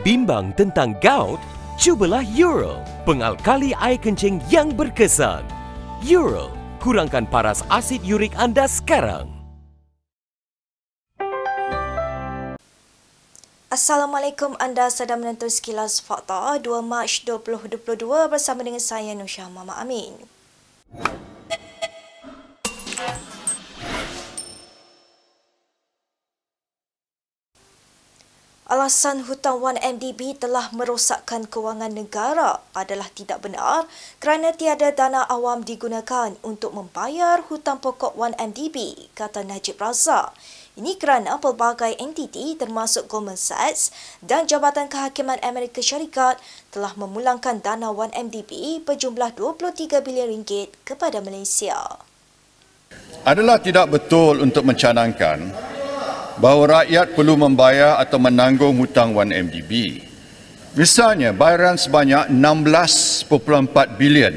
Bimbang tentang gout? Cubalah Eural, pengalkali air kencing yang berkesan. Eural, kurangkan paras asid urik anda sekarang. Assalamualaikum, anda sedang menonton Sekilas Fakta 2 Mac 2022 bersama dengan saya Nusha Mama Amin. Alasan hutang 1MDB telah merosakkan kewangan negara adalah tidak benar kerana tiada dana awam digunakan untuk membayar hutang pokok 1MDB, kata Najib Razak. Ini kerana pelbagai entiti termasuk Goldman Sachs dan Jabatan Kehakiman Amerika Syarikat telah memulangkan dana 1MDB berjumlah 23 bilion ringgit kepada Malaysia. Adalah tidak betul untuk mencanangkan bahawa rakyat perlu membayar atau menanggung hutang 1MDB. Misalnya, bayaran sebanyak 16.4 bilion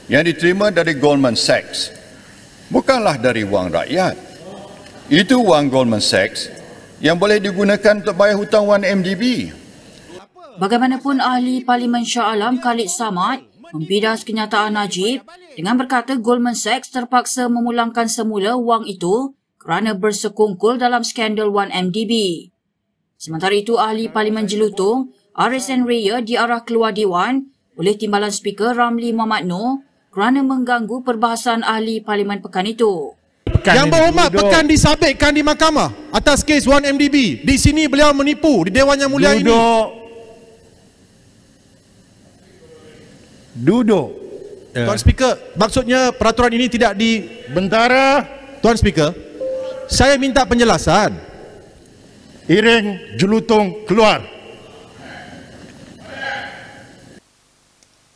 yang diterima dari Goldman Sachs bukanlah dari wang rakyat. Itu wang Goldman Sachs yang boleh digunakan untuk bayar hutang 1MDB. Bagaimanapun, ahli Parlimen Shah Alam Khalid Samad membidas kenyataan Najib dengan berkata Goldman Sachs terpaksa memulangkan semula wang itu kerana bersekongkol dalam skandal 1MDB. Sementara itu, ahli Parlimen Jelutong, RSN Raya diarah keluar Dewan oleh Timbalan Speaker Ramli Muhammad Noor kerana mengganggu perbahasan ahli Parlimen pekan itu. Yang berhormat pekan disabitkan di mahkamah atas kes 1MDB. Di sini beliau menipu di Dewan Yang Mulia ini. Duduk. Tuan Speaker, maksudnya peraturan ini tidak di... Bentara. Tuan Speaker, saya minta penjelasan. Iring Jelutong keluar.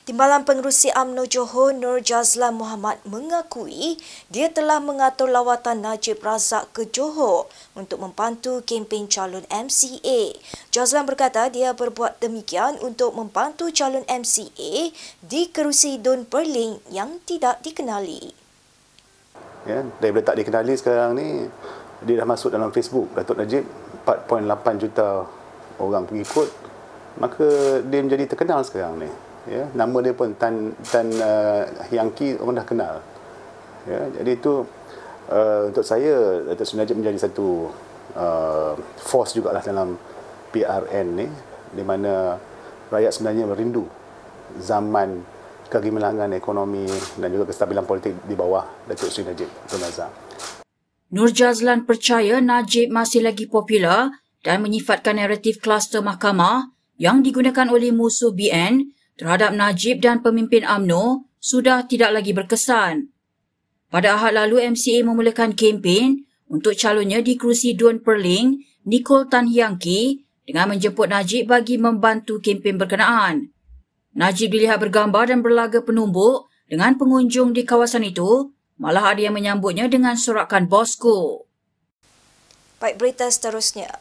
Timbalan Pengerusi UMNO Johor Nur Jazlan Muhammad mengakui dia telah mengatur lawatan Najib Razak ke Johor untuk membantu kempen calon MCA. Jazlan berkata dia berbuat demikian untuk membantu calon MCA di kerusi Dun Perling yang tidak dikenali. Ya, daripada tak dikenali sekarang ni, dia dah masuk dalam Facebook Datuk Najib, 4.8 juta orang pengikut, maka dia menjadi terkenal sekarang ni. Ya, nama dia pun Tan Hyangki orang dah kenal. Ya, jadi itu untuk saya Datuk Seri Najib menjadi satu force jugalah dalam PRN ni, di mana rakyat sebenarnya merindu zaman kegemilangan ekonomi dan juga kestabilan politik di bawah Datuk Seri Najib Tun Razak. Nur Jazlan percaya Najib masih lagi popular dan menyifatkan naratif kluster mahkamah yang digunakan oleh musuh BN terhadap Najib dan pemimpin UMNO sudah tidak lagi berkesan. Pada Ahad lalu, MCA memulakan kempen untuk calonnya di kerusi Dun Perling, Nicole Tan Hyangki, dengan menjemput Najib bagi membantu kempen berkenaan. Najib dilihat bergambar dan berlaga penumbuk dengan pengunjung di kawasan itu, malah ada yang menyambutnya dengan sorakan Bosco. Baik, berita seterusnya.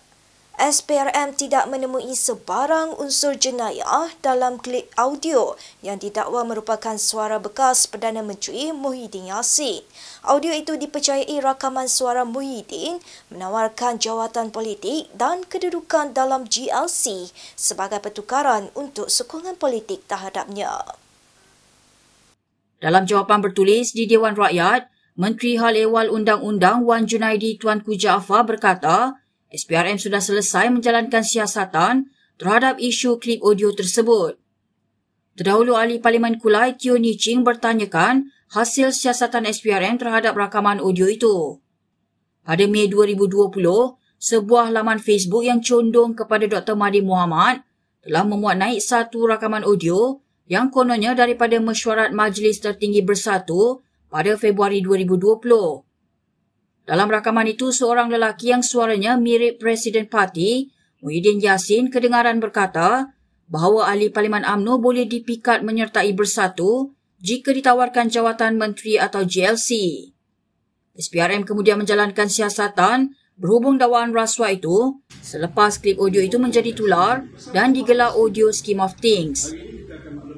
SPRM tidak menemui sebarang unsur jenayah dalam klip audio yang didakwa merupakan suara bekas Perdana Menteri Muhyiddin Yassin. Audio itu dipercayai rakaman suara Muhyiddin menawarkan jawatan politik dan kedudukan dalam GLC sebagai pertukaran untuk sokongan politik terhadapnya. Dalam jawapan bertulis di Dewan Rakyat, Menteri Hal Ehwal Undang-Undang Wan Junaidi Tuanku Jaafar berkata, SPRM sudah selesai menjalankan siasatan terhadap isu klip audio tersebut. Terdahulu, ahli Parlimen Kulai Teo Ni Ching bertanyakan hasil siasatan SPRM terhadap rakaman audio itu. Pada Mei 2020, sebuah laman Facebook yang condong kepada Dr. Mahathir Mohamad telah memuat naik satu rakaman audio yang kononnya daripada mesyuarat Majlis Tertinggi Bersatu pada Februari 2020. Dalam rakaman itu, seorang lelaki yang suaranya mirip Presiden Parti, Muhyiddin Yassin, kedengaran berkata bahawa ahli Parlimen UMNO boleh dipikat menyertai Bersatu jika ditawarkan jawatan menteri atau GLC. SPRM kemudian menjalankan siasatan berhubung dakwaan rasuah itu selepas klip audio itu menjadi tular dan digelar audio Scheme of Things.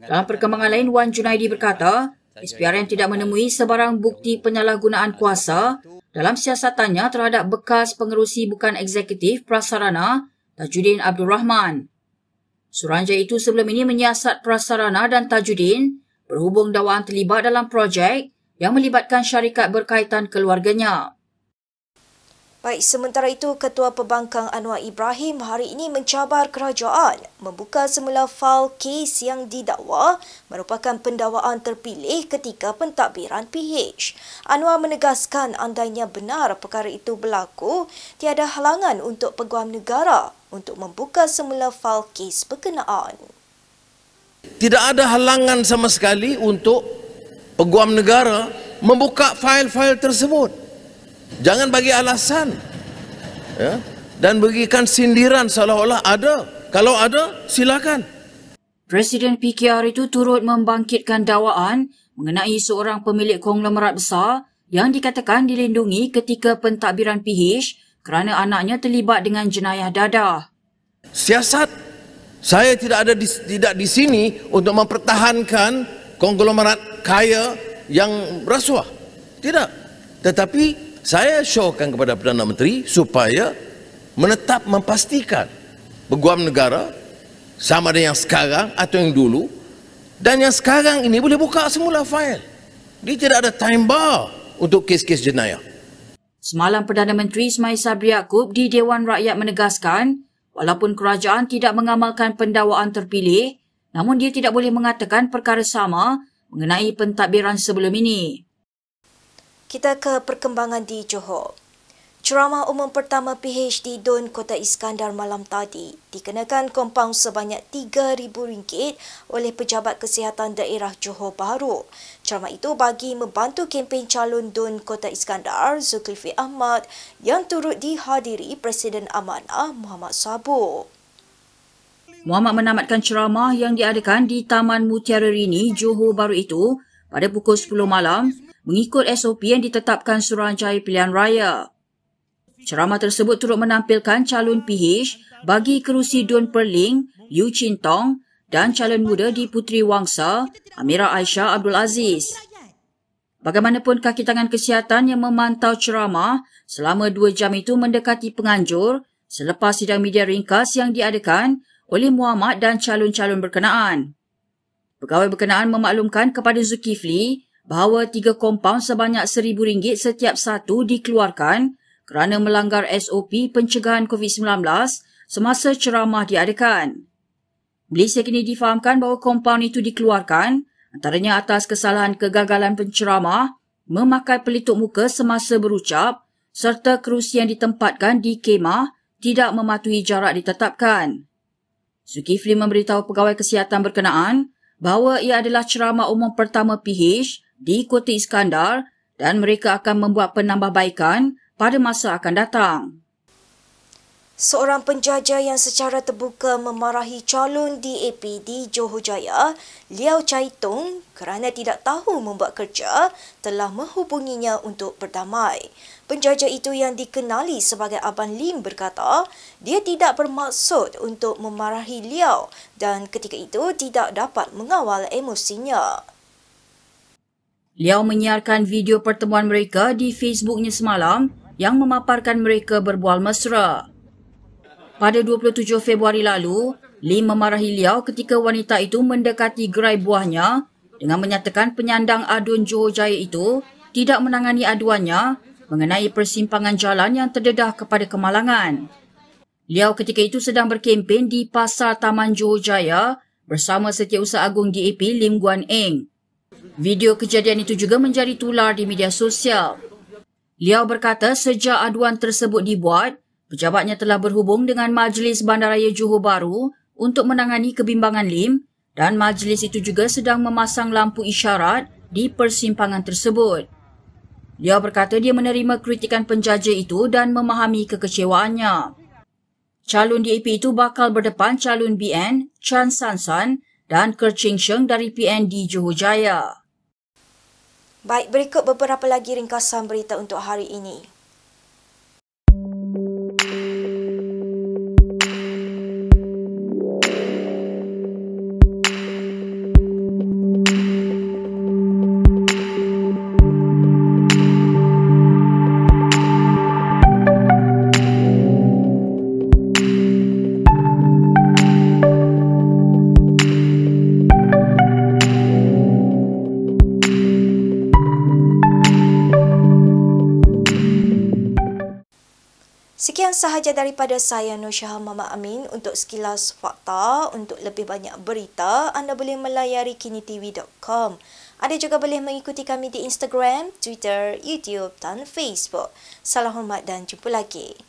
Dalam perkembangan lain, Wan Junaidi berkata SPRM tidak menemui sebarang bukti penyalahgunaan kuasa dalam siasatannya terhadap bekas pengerusi bukan eksekutif Prasarana Tajuddin Abdul Rahman. Suruhanjaya itu sebelum ini menyiasat prasarana dan tajudin berhubung dakwaan terlibat dalam projek yang melibatkan syarikat berkaitan keluarganya. Baik, sementara itu, Ketua Pembangkang Anwar Ibrahim hari ini mencabar kerajaan membuka semula fail kes yang didakwa merupakan pendakwaan terpilih ketika pentadbiran PH. Anwar menegaskan andainya benar perkara itu berlaku, tiada halangan untuk Peguam Negara untuk membuka semula fail kes berkenaan. Tidak ada halangan sama sekali untuk Peguam Negara membuka fail-fail tersebut. Jangan bagi alasan, ya, dan bagikan sindiran seolah-olah ada. Kalau ada, silakan. Presiden PKR itu turut membangkitkan dakwaan mengenai seorang pemilik konglomerat besar yang dikatakan dilindungi ketika pentadbiran PH kerana anaknya terlibat dengan jenayah dadah. Siasat, saya tidak di sini untuk mempertahankan konglomerat kaya yang rasuah. Tidak. Tetapi saya syorkan kepada Perdana Menteri supaya menetap memastikan Peguam Negara sama ada yang sekarang atau yang dulu, dan yang sekarang ini boleh buka semula fail. Dia tidak ada time bar untuk kes-kes jenayah. Semalam Perdana Menteri Ismail Sabri Yaakob di Dewan Rakyat menegaskan walaupun kerajaan tidak mengamalkan pendakwaan terpilih, namun dia tidak boleh mengatakan perkara sama mengenai pentadbiran sebelum ini. Kita ke perkembangan di Johor. Ceramah umum pertama PH di Dun Kota Iskandar malam tadi dikenakan kompaun sebanyak RM3,000 oleh Pejabat Kesihatan Daerah Johor Bahru. Ceramah itu bagi membantu kempen calon Dun Kota Iskandar Zulkifli Ahmad yang turut dihadiri Presiden Amanah Muhammad Sabu. Muhammad menamatkan ceramah yang diadakan di Taman Mutiara Rini, Johor Bahru itu pada pukul 10 malam mengikut SOP yang ditetapkan Suruhanjaya Pilihan Raya. Ceramah tersebut turut menampilkan calon PH bagi kerusi Dun Perling, Yu Chin Tong dan calon muda di Puteri Wangsa, Amira Aisyah Abdul Aziz. Bagaimanapun kaki tangan kesihatan yang memantau ceramah selama 2 jam itu mendekati penganjur selepas sidang media ringkas yang diadakan oleh Muhammad dan calon-calon berkenaan. Pegawai berkenaan memaklumkan kepada Zulkifli bahawa 3 kompaun sebanyak RM1,000 setiap satu dikeluarkan kerana melanggar SOP pencegahan COVID-19 semasa ceramah diadakan. Malaysia kini difahamkan bahawa kompaun itu dikeluarkan antaranya atas kesalahan kegagalan penceramah, memakai pelitup muka semasa berucap serta kerusi yang ditempatkan di kemah tidak mematuhi jarak ditetapkan. Zulkifli memberitahu pegawai kesihatan berkenaan bahawa ia adalah ceramah umum pertama PH di Kota Iskandar dan mereka akan membuat penambahbaikan pada masa akan datang. Seorang penjajah yang secara terbuka memarahi calon DAP di Johor Jaya, Liao Chai Tung, kerana tidak tahu membuat kerja, telah menghubunginya untuk berdamai. Penjajah itu yang dikenali sebagai Abang Lim berkata, dia tidak bermaksud untuk memarahi Liao dan ketika itu tidak dapat mengawal emosinya. Liao menyiarkan video pertemuan mereka di Facebooknya semalam yang memaparkan mereka berbual mesra. Pada 27 Februari lalu, Lim memarahi Liao ketika wanita itu mendekati gerai buahnya dengan menyatakan penyandang adun Johor Jaya itu tidak menangani aduannya mengenai persimpangan jalan yang terdedah kepada kemalangan. Liao ketika itu sedang berkempen di Pasar Taman Johor Jaya bersama Setiausaha Agung DAP Lim Guan Eng. Video kejadian itu juga menjadi tular di media sosial. Liao berkata sejak aduan tersebut dibuat, pejabatnya telah berhubung dengan Majlis Bandaraya Johor Bahru untuk menangani kebimbangan Lim dan majlis itu juga sedang memasang lampu isyarat di persimpangan tersebut. Liao berkata dia menerima kritikan penjajah itu dan memahami kekecewaannya. Calon DAP itu bakal berdepan calon BN, Chan San San dan Ker Ching Sheng dari PN di Johor Jaya. Baik, berikut beberapa lagi ringkasan berita untuk hari ini. Sekian sahaja daripada saya, Nur Syaham Mama Amin. Untuk sekilas fakta, untuk lebih banyak berita, anda boleh melayari kinitv.com. Anda juga boleh mengikuti kami di Instagram, Twitter, YouTube dan Facebook. Salam hormat dan jumpa lagi.